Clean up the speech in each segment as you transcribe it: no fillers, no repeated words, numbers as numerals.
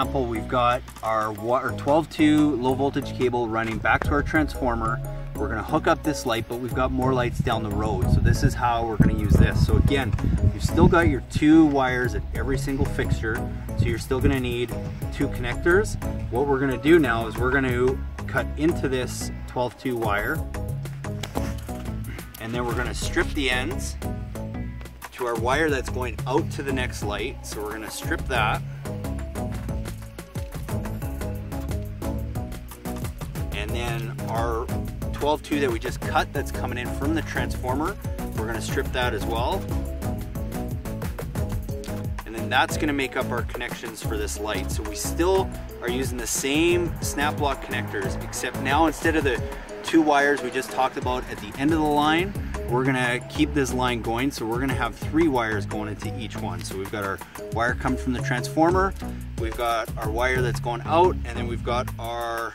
example, we've got our 12-2 low voltage cable running back to our transformer. We're gonna hook up this light, but we've got more lights down the road. So this is how we're gonna use this. So again, you've still got your 2 wires at every single fixture. So you're still gonna need 2 connectors. What we're gonna do now is we're gonna cut into this 12-2 wire, and then we're gonna strip the ends to our wire that's going out to the next light. So we're gonna strip that. And then our 12-2 that we just cut that's coming in from the transformer, we're gonna strip that as well. And then that's gonna make up our connections for this light. So we still are using the same snap block connectors, except now instead of the 2 wires we just talked about at the end of the line, we're gonna keep this line going. So we're gonna have 3 wires going into each one. So we've got our wire coming from the transformer, we've got our wire that's going out, and then we've got our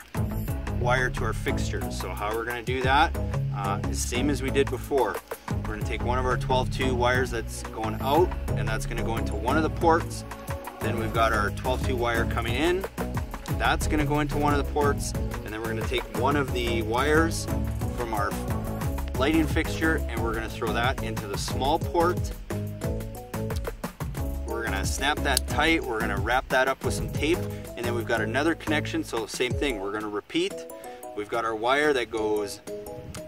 wire to our fixtures. So how we're going to do that is same as we did before. We're going to take one of our 12-2 wires that's going out, and that's going to go into one of the ports. Then we've got our 12-2 wire coming in, that's going to go into one of the ports, and then we're going to take one of the wires from our lighting fixture and we're going to throw that into the small port. We're going to snap that tight, we're going to wrap that up with some tape, and then we've got another connection. So same thing, we're going to repeat. We've got our wire that goes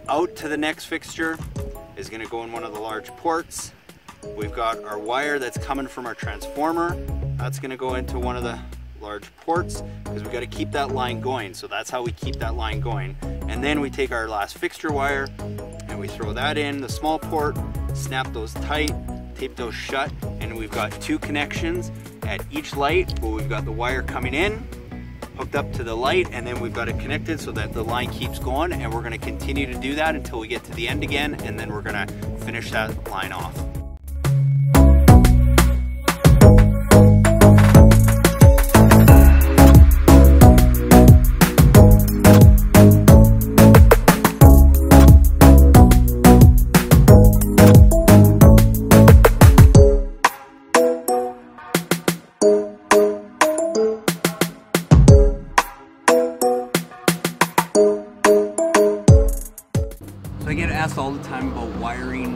out to the next fixture, is going to go in one of the large ports. We've got our wire that's coming from our transformer, that's going to go into one of the large ports, because we've got to keep that line going. So that's how we keep that line going. And then we take our last fixture wire and we throw that in the small port, snap those tight, tape those shut, and we've got 2 connections at each light. Well, we've got the wire coming in, hooked up to the light, and then we've got it connected so that the line keeps going, and we're going to continue to do that until we get to the end again, and then we're going to finish that line off. I get asked all the time about wiring,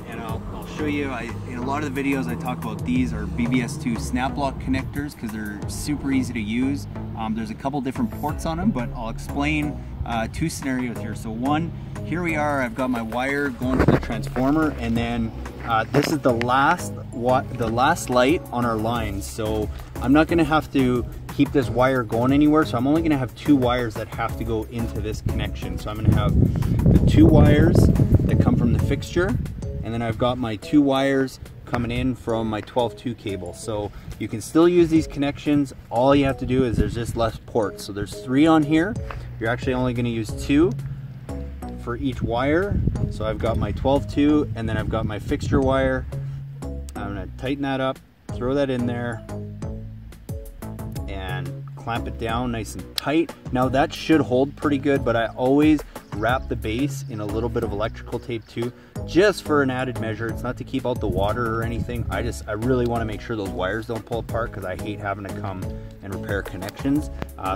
and I'll show you. In a lot of the videos I talk about these are BBS2 snap block connectors because they're super easy to use. There's a couple different ports on them, but I'll explain 2 scenarios here. So one, here we are, I've got my wire going to the transformer, and then this is the last light on our lines. So I'm not gonna have to keep this wire going anywhere, so I'm only gonna have 2 wires that have to go into this connection. So I'm gonna have the 2 wires that come from the fixture, and then I've got my 2 wires coming in from my 12-2 cable. So you can still use these connections. All you have to do is there's just less ports. So there's 3 on here. You're actually only gonna use 2 for each wire. So I've got my 12-2, and then I've got my fixture wire. I'm gonna tighten that up, throw that in there, and clamp it down nice and tight. Now that should hold pretty good, but I always wrap the base in a little bit of electrical tape too, just for an added measure. It's not to keep out the water or anything. I really want to make sure those wires don't pull apart, because I hate having to come and repair connections.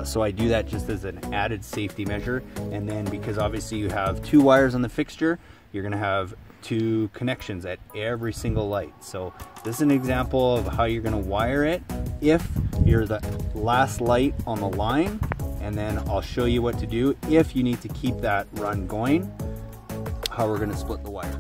So I do that just as an added safety measure. And then because obviously you have 2 wires on the fixture, you're gonna have 2 connections at every single light. So this is an example of how you're gonna wire it if you're the last light on the line, and then I'll show you what to do if you need to keep that run going, how we're gonna split the wire.